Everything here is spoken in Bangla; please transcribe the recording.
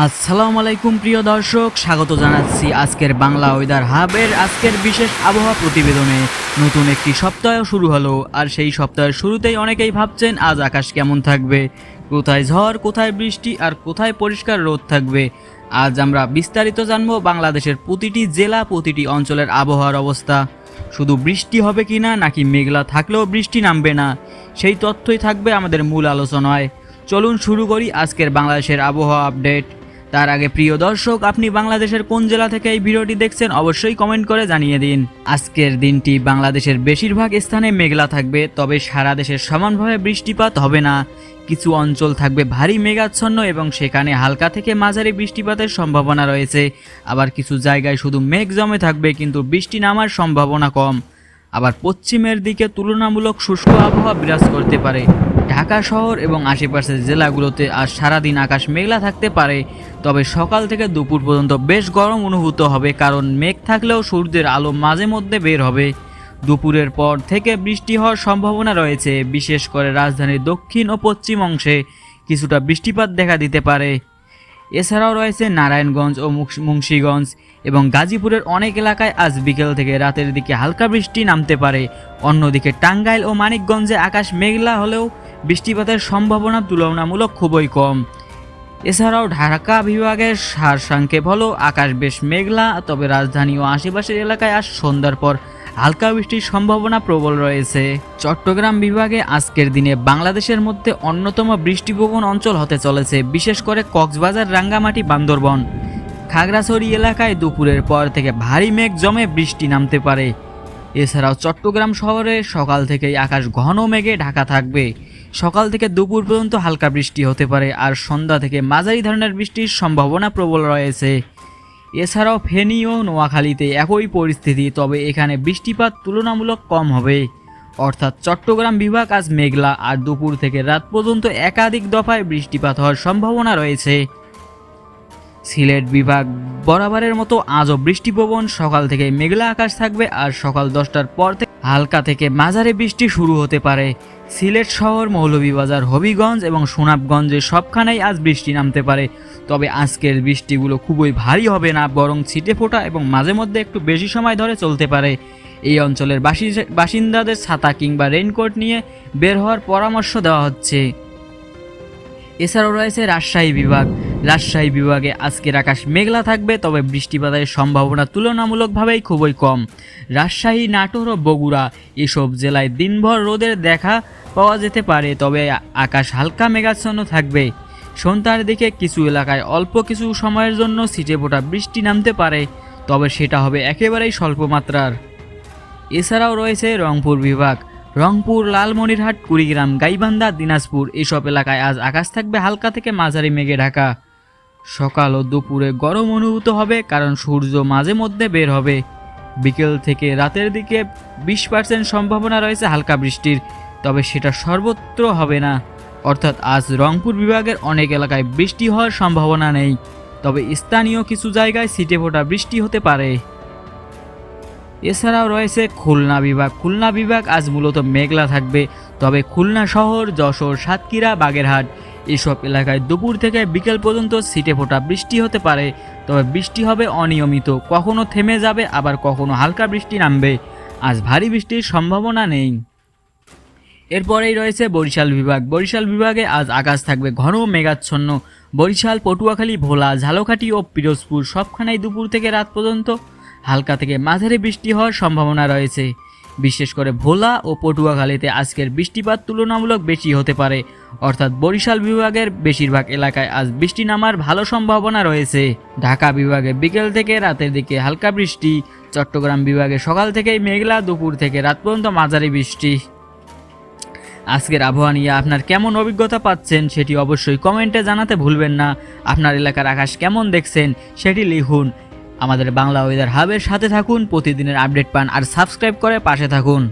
আসসালামু আলাইকুম প্রিয় দর্শক, স্বাগত জানাচ্ছি আজকের বাংলা ওয়েদার হাবের আজকের বিশেষ আবহাওয়া প্রতিবেদনে। নতুন একটি সপ্তাহ শুরু হলো, আর সেই সপ্তাহের শুরুতেই অনেকেই ভাবছেন আজ আকাশ কেমন থাকবে, কোথায় ঝড়, কোথায় বৃষ্টি আর কোথায় পরিষ্কার রোদ থাকবে। আজ আমরা বিস্তারিত জানবো বাংলাদেশের প্রতিটি জেলা, প্রতিটি অঞ্চলের আবহাওয়ার অবস্থা। শুধু বৃষ্টি হবে কিনা, নাকি মেঘলা থাকলেও বৃষ্টি নামবে না, সেই তথ্যই থাকবে আমাদের মূল আলোচনায়। চলুন শুরু করি আজকের বাংলাদেশের আবহাওয়া আপডেট। তার আগে প্রিয় দর্শক, আপনি বাংলাদেশের কোন জেলা থেকে এই ভিডিওটি দেখছেন অবশ্যই কমেন্ট করে জানিয়ে দিন। আজকের দিনটি বাংলাদেশের বেশিরভাগ স্থানে মেঘলা থাকবে, তবে সারা দেশের সমানভাবে বৃষ্টিপাত হবে না। কিছু অঞ্চল থাকবে ভারী মেঘাচ্ছন্ন এবং সেখানে হালকা থেকে মাঝারি বৃষ্টিপাতের সম্ভাবনা রয়েছে। আবার কিছু জায়গায় শুধু মেঘ জমে থাকবে, কিন্তু বৃষ্টি নামার সম্ভাবনা কম। আবার পশ্চিমের দিকে তুলনামূলক শুষ্ক আবহাওয়া বিরাজ করতে পারে। ঢাকা শহর এবং আশেপাশের জেলাগুলোতে আজ সারাদিন আকাশ মেঘলা থাকতে পারে, তবে সকাল থেকে দুপুর পর্যন্ত বেশ গরম অনুভূত হবে, কারণ মেঘ থাকলেও সূর্যের আলো মাঝে মধ্যে বের হবে। দুপুরের পর থেকে বৃষ্টি হওয়ার সম্ভাবনা রয়েছে, বিশেষ করে রাজধানীর দক্ষিণ ও পশ্চিম অংশে কিছুটা বৃষ্টিপাত দেখা দিতে পারে। এছাড়াও রয়েছে নারায়ণগঞ্জ ও মুন্সিগঞ্জ এবং গাজীপুরের অনেক এলাকায় আজ বিকেল থেকে রাতের দিকে হালকা বৃষ্টি নামতে পারে। অন্যদিকে টাঙ্গাইল ও মানিকগঞ্জে আকাশ মেঘলা হলেও বৃষ্টিপাতের সম্ভাবনা তুলনামূলক খুবই কম। এছাড়াও ঢাকা বিভাগের সারসংক্ষেপ হলো আকাশ বেশ মেঘলা, তবে রাজধানী ও আশেপাশের এলাকায় আজ সন্ধ্যার পর হালকা বৃষ্টির সম্ভাবনা প্রবল রয়েছে। চট্টগ্রাম বিভাগে আজকের দিনে বাংলাদেশের মধ্যে অন্যতম বৃষ্টিপ্রবণ অঞ্চল হতে চলেছে, বিশেষ করে কক্সবাজার, রাঙ্গামাটি, বান্দরবন, খাগড়াছড়ি এলাকায় দুপুরের পর থেকে ভারী মেঘ জমে বৃষ্টি নামতে পারে। এছাড়াও চট্টগ্রাম শহরে সকাল থেকেই আকাশ ঘন মেঘে ঢাকা থাকবে। সকাল থেকে দুপুর পর্যন্ত হালকা বৃষ্টি হতে পারে, আর সন্ধ্যা থেকে মাঝারি ধরনের বৃষ্টির সম্ভাবনা প্রবল রয়েছে। এছাড়াও ফেনী ও নোয়াখালীতে একই পরিস্থিতি, তবে এখানে বৃষ্টিপাত তুলনামূলক কম হবে। অর্থাৎ চট্টগ্রাম বিভাগ আজ মেঘলা, আর দুপুর থেকে রাত পর্যন্ত একাধিক দফায় বৃষ্টিপাত হওয়ার সম্ভাবনা রয়েছে। সিলেট বিভাগ বরাবরের মতো আজও বৃষ্টিপ্রবণ, সকাল থেকে মেঘলা আকাশ থাকবে, আর সকাল 10টার পর থেকে হালকা থেকে মাঝারি বৃষ্টি শুরু হতে পারে। সিলেট শহর, মৌলভীবাজার, হবিগঞ্জ এবং সুনামগঞ্জে সবখানেই আজ বৃষ্টি নামতে পারে, তবে আজকের বৃষ্টিগুলো খুবই ভারী হবে না, বরং ছিটেফোঁটা এবং মাঝে মধ্যে একটু বেশি সময় ধরে চলতে পারে। এই অঞ্চলের বাসিন্দাদের ছাতা কিংবা রেইনকোট নিয়ে বের হওয়ার পরামর্শ দেওয়া হচ্ছে। এছাড়াও রয়েছে রাজশাহী বিভাগ। রাজশাহী বিভাগে আজকের আকাশ মেঘলা থাকবে, তবে বৃষ্টিপাতের সম্ভাবনা তুলনামূলকভাবেই খুবই কম। রাজশাহী, নাটোর ও বগুড়া এসব জেলায় দিনভর রোদের দেখা পাওয়া যেতে পারে, তবে আকাশ হালকা মেঘাচ্ছন্ন থাকবে। সন্ধ্যার দিকে কিছু এলাকায় অল্প কিছু সময়ের জন্য ছিটেফোঁটা বৃষ্টি নামতে পারে, তবে সেটা হবে একেবারেই স্বল্প মাত্রার। এছাড়াও রয়েছে রংপুর বিভাগ। রংপুর, লালমনিরহাট, কুড়িগ্রাম, গাইবান্ধা, দিনাজপুর এসব এলাকায় আজ আকাশ থাকবে হালকা থেকে মাঝারি মেঘে ঢাকা। সকাল ও দুপুরে গরম অনুভূত হবে, কারণ সূর্য মাঝে মধ্যে বের হবে। বিকেল থেকে রাতের দিকে 20% সম্ভাবনা রয়েছে হালকা বৃষ্টির, তবে সেটা সর্বত্র হবে না। অর্থাৎ আজ রংপুর বিভাগের অনেক এলাকায় বৃষ্টি হওয়ার সম্ভাবনা নেই, তবে স্থানীয় কিছু জায়গায় ছিটেফোঁটা বৃষ্টি হতে পারে। এছাড়াও রয়েছে খুলনা বিভাগ। খুলনা বিভাগ আজ মূলত মেঘলা থাকবে, তবে খুলনা শহর, যশোর, সাতক্ষীরা, বাগেরহাট এসব এলাকায় দুপুর থেকে বিকেল পর্যন্ত ছিটেফোঁটা বৃষ্টি হতে পারে, তবে বৃষ্টি হবে অনিয়মিত, কখনো থেমে যাবে, আবার কখনো হালকা বৃষ্টি নামবে। আজ ভারী বৃষ্টির সম্ভাবনা নেই। এরপরেই রয়েছে বরিশাল বিভাগ। বরিশাল বিভাগে আজ আকাশ থাকবে ঘন মেঘাচ্ছন্ন। বরিশাল, পটুয়াখালী, ভোলা, ঝালকাঠি ও পিরোজপুর সবখানেই দুপুর থেকে রাত পর্যন্ত হালকা থেকে মাঝারি বৃষ্টি হওয়ার সম্ভাবনা রয়েছে। বিশেষ করে ভোলা ও পটুয়াখালীতে আজকের বৃষ্টিপাত তুলনামূলক বেশি হতে পারে, অর্থাৎ বরিশাল বিভাগের বেশিরভাগ এলাকায় আজ বৃষ্টি নামার ভালো সম্ভাবনা রয়েছে। ঢাকা বিভাগে বিকেল থেকে রাতের দিকে হালকা বৃষ্টি। চট্টগ্রাম বিভাগে সকাল থেকেই মেঘলা, দুপুর থেকে রাত পর্যন্ত মাঝারি বৃষ্টি। আজকের আবহাওয়া নিয়ে আপনার কেমন অভিজ্ঞতা পাচ্ছেন সেটি অবশ্যই কমেন্টে জানাতে ভুলবেন না। আপনার এলাকার আকাশ কেমন দেখছেন সেটি লিখুন। আমাদের বাংলা ওয়েদার হাবের সাথে থাকুন, প্রতিদিনের আপডেট পান, আর সাবস্ক্রাইব করে পাশে থাকুন।